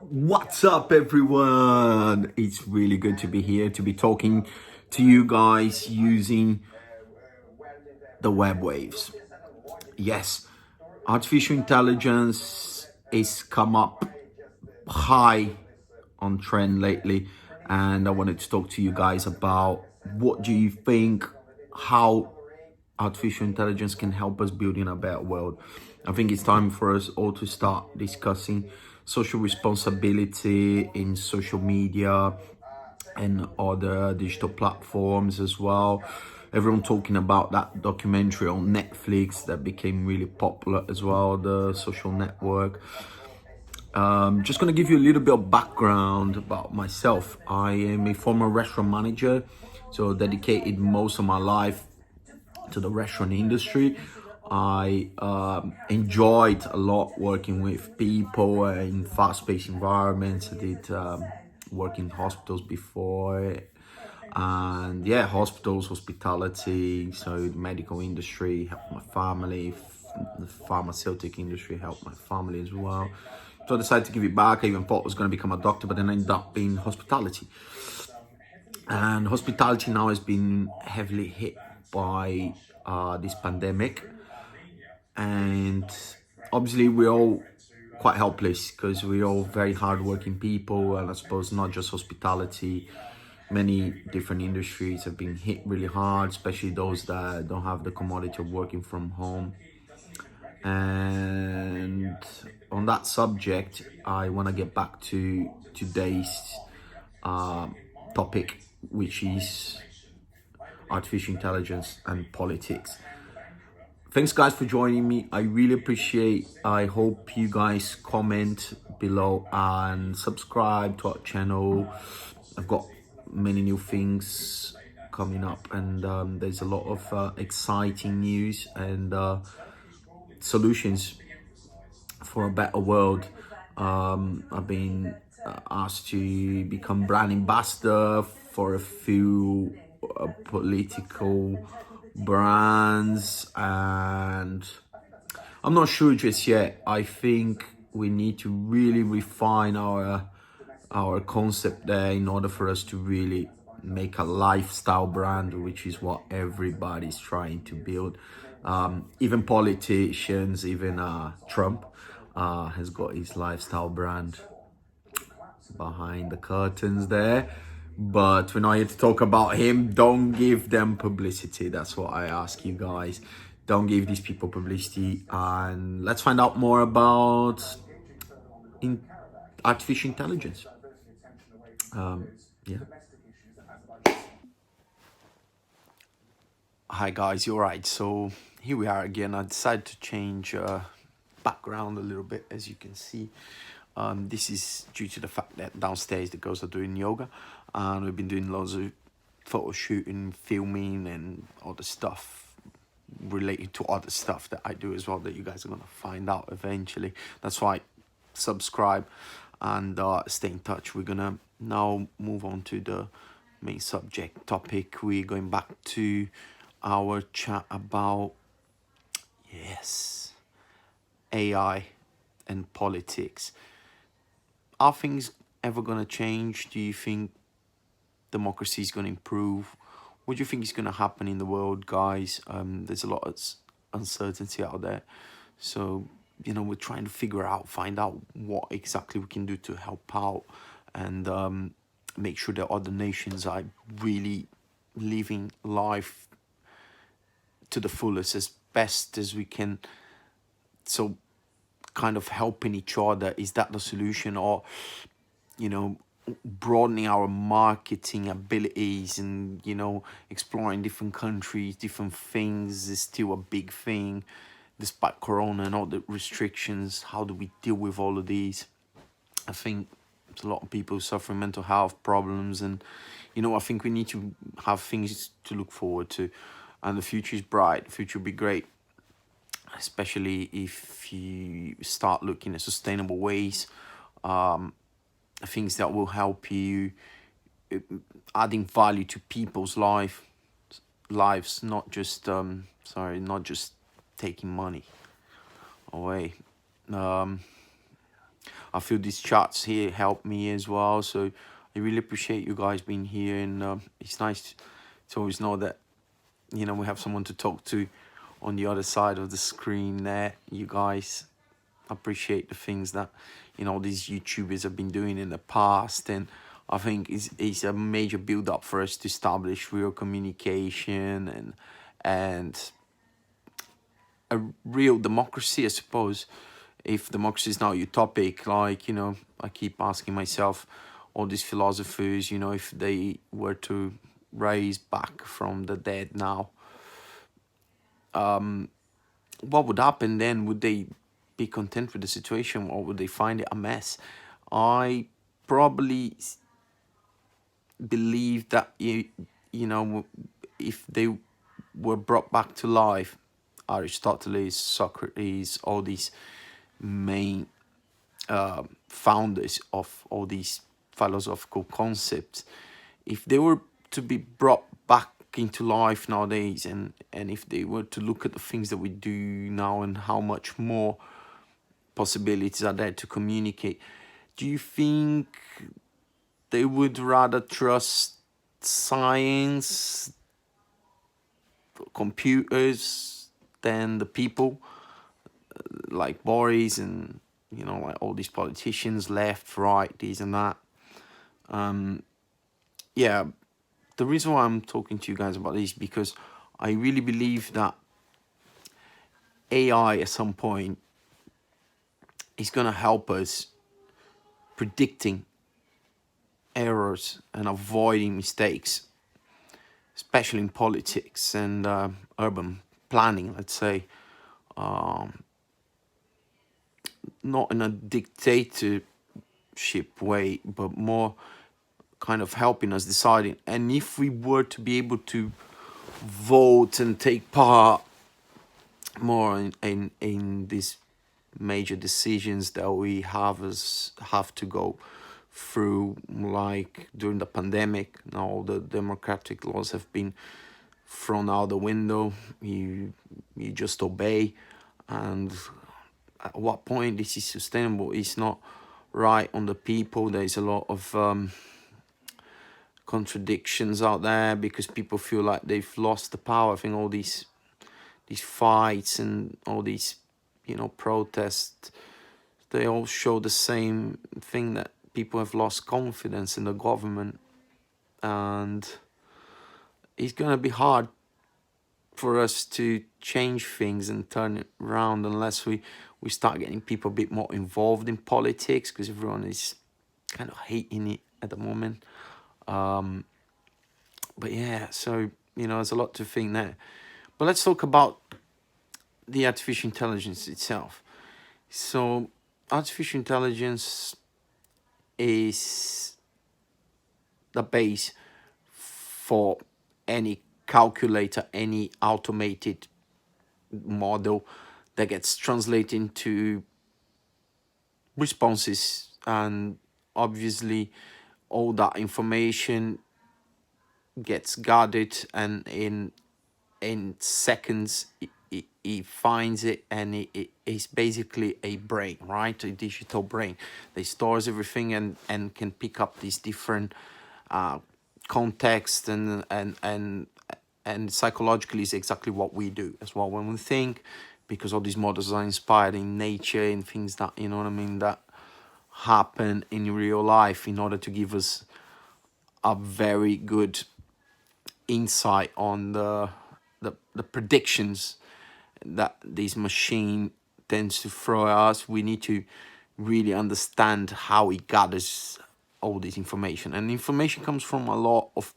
What's up, everyone? It's really good to be here, to be talking to you guys using the web waves. Yes, artificial intelligence is come up high on trend lately, and I wanted to talk to you guys about what do you think, how artificial intelligence can help us building a better world. I think it's time for us all to start discussing social responsibility in social media and other digital platforms as well. Everyone talking about that documentary on Netflix that became really popular as well, the social network. Just going to give you a little bit of background about myself. I am a former restaurant manager, so dedicated most of my life to the restaurant industry. I enjoyed a lot working with people in fast-paced environments. I did work in hospitals before, and yeah, hospitals, hospitality, so the medical industry helped my family, the pharmaceutical industry helped my family as well. So I decided to give it back. I even thought I was going to become a doctor, but then I ended up being hospitality. And hospitality now has been heavily hit by this pandemic. And obviously we're all quite helpless because we're all very hardworking people. And I suppose not just hospitality, many different industries have been hit really hard, especially those that don't have the commodity of working from home. And on that subject, I want to get back to today's topic, which is artificial intelligence and politics. Thanks guys for joining me. I really appreciate. I hope you guys comment below and subscribe to our channel. I've got many new things coming up, and there's a lot of exciting news and solutions for a better world. I've been asked to become brand ambassador for a few political brands, and I'm not sure just yet. I think we need to really refine our concept there in order for us to really make a lifestyle brand, which is what everybody's trying to build. Even politicians, even Trump has got his lifestyle brand behind the curtains there. But we're not here to talk about him. Don't give them publicity. That's what I ask you guys. Don't give these people publicity. And let's find out more about artificial intelligence. Yeah. Hi guys, you're right. So here we are again. I decided to change background a little bit, as you can see. This is due to the fact that downstairs the girls are doing yoga, and we've been doing loads of photo shooting, filming, and other stuff related to other stuff that I do as well, that you guys are gonna find out eventually. That's why subscribe and stay in touch. We're gonna now move on to the main subject topic. We're going back to our chat about, yes, AI and politics. Are things ever gonna change? Do you think democracy is gonna improve? What do you think is gonna happen in the world, guys? There's a lot of uncertainty out there, so we're trying to find out what exactly we can do to help out and make sure that other nations are really living life to the fullest as best as we can. So kind of helping each other, is that the solution? Or broadening our marketing abilities and exploring different countries, different things is still a big thing despite corona and all the restrictions. How do we deal with all of these? I think there's a lot of people suffering mental health problems, and I think we need to have things to look forward to, and the future is bright. The future will be great, especially if you start looking at sustainable ways, things that will help you, adding value to people's lives, not just not just taking money away. I feel these chats here help me as well. So I really appreciate you guys being here, and it's nice to always know that, you know, we have someone to talk to on the other side of the screen there. You guys appreciate the things that, you know, these YouTubers have been doing in the past, and I think it's a major build up for us to establish real communication and a real democracy, I suppose. If democracy is now utopic, like, you know, I keep asking myself, all these philosophers, you know, if they were to rise back from the dead now, what would happen then? Would they be content with the situation, or would they find it a mess? I probably believe that, you know, if they were brought back to life, Aristotle, Socrates, all these main founders of all these philosophical concepts, if they were to be brought back into life nowadays, and if they were to look at the things that we do now and how much more possibilities are there to communicate, do you think they would rather trust science, computers, than the people, like Boris and, you know, like all these politicians, left, right, this and that? Yeah, the reason why I'm talking to you guys about this is because I really believe that AI at some point is going to help us predicting errors and avoiding mistakes, especially in politics and urban planning, let's say. Not in a dictatorship way, but more kind of helping us deciding. And if we were to be able to vote and take part more in these major decisions that we have to go through, like during the pandemic, now all the democratic laws have been thrown out the window. You just obey, and at what point this is sustainable is not right on the people. There's a lot of contradictions out there because people feel like they've lost the power. I think all these fights and all these, you know, protests, they all show the same thing, that people have lost confidence in the government, and it's gonna be hard for us to change things and turn it around unless we start getting people a bit more involved in politics, because everyone is kind of hating it at the moment. But yeah, so, you know, there's a lot to think there. But let's talk about the artificial intelligence itself. So artificial intelligence is the base for any calculator, any automated model that gets translated into responses, and obviously all that information gets gathered, and in seconds it finds it, and it is basically a brain, right? A digital brain that stores everything and can pick up these different context, and psychologically is exactly what we do as well when we think, because all these models are inspired in nature, in things that, you know what I mean, that happen in real life, in order to give us a very good insight on the predictions that this machine tends to throw at us. We need to really understand how it gathers all this information, and information comes from a lot of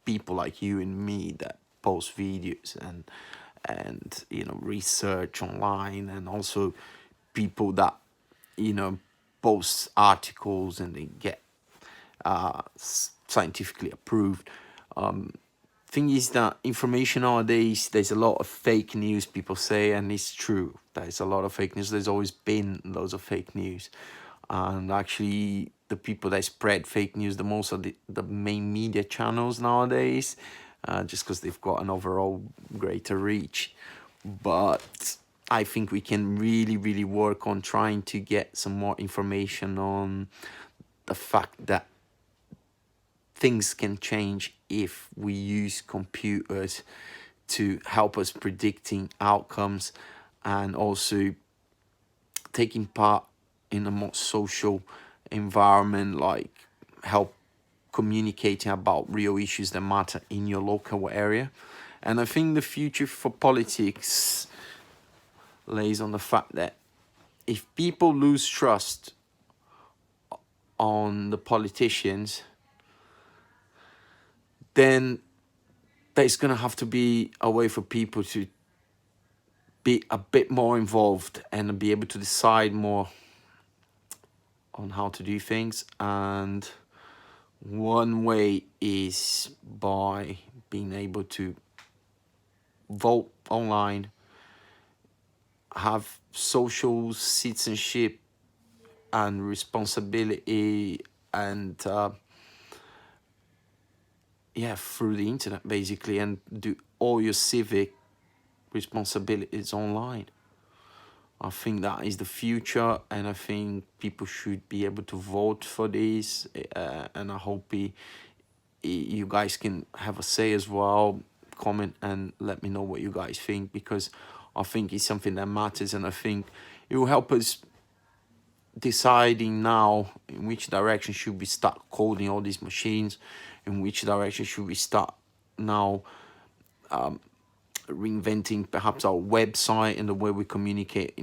people like you and me that post videos and you know, research online, and also people that, you know, post articles and they get scientifically approved. Thing is that information nowadays, there's a lot of fake news, people say, and it's true. There's a lot of fake news. There's always been loads of fake news, and actually the people that spread fake news the most are the main media channels nowadays, just because they've got an overall greater reach. But I think we can really work on trying to get some more information on the fact that things can change if we use computers to help us predicting outcomes, and also taking part in a more social environment, like help communicating about real issues that matter in your local area. And I think the future for politics lays on the fact that if people lose trust on the politicians, then there's going to have to be a way for people to be a bit more involved and be able to decide more on how to do things. And one way is by being able to vote online, have social citizenship and responsibility, and yeah, through the internet basically, and do all your civic responsibilities online. I think that is the future, and I think people should be able to vote for this. And I hope you guys can have a say as well. Comment and let me know what you guys think, because I think it's something that matters, and I think it will help us deciding now in which direction should we start coding all these machines, in which direction should we start now reinventing perhaps our website and the way we communicate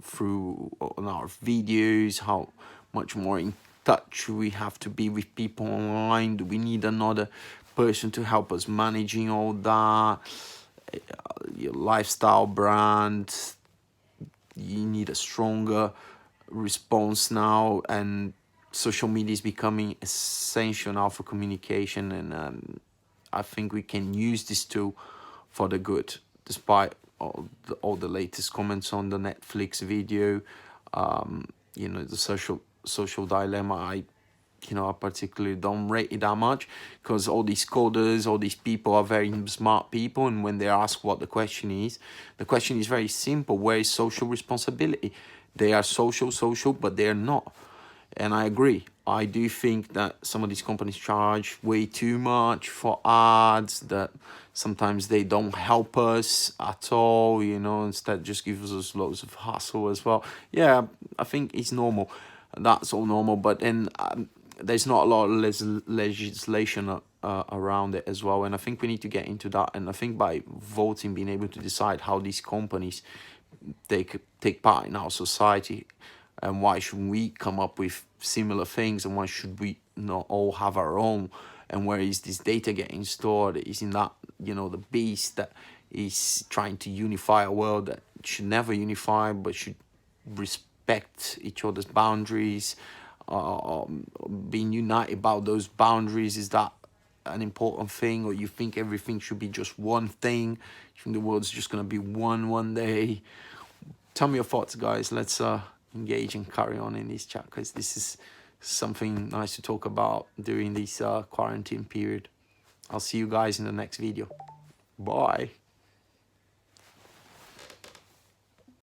through on our videos, how much more in touch we have to be with people online. Do we need another person to help us managing all that? Your lifestyle brand, you need a stronger response now, and social media is becoming essential now for communication. And I think we can use this tool for the good, despite all the latest comments on the Netflix video. You know, the social dilemma, I particularly don't rate it that much, because all these coders, all these people are very smart people, and when they ask what the question is very simple: where is social responsibility? They are social, but they're not. And I agree. I do think that some of these companies charge way too much for ads, that sometimes they don't help us at all, instead just gives us loads of hassle as well. Yeah, I think it's normal. That's all normal. But then there's not a lot of legislation around it as well. And I think we need to get into that. And I think by voting, being able to decide how these companies take part in our society, and why should we come up with similar things, and why should we not all have our own, and where is this data getting stored? Is in that, the beast that is trying to unify a world that should never unify, but should respect each other's boundaries, being united about those boundaries. Is that an important thing, or you think everything should be just one thing? You think the world's just going to be one day? Tell me your thoughts, guys. Let's engage and carry on in this chat, because this is something nice to talk about during this quarantine period. I'll see you guys in the next video. Bye.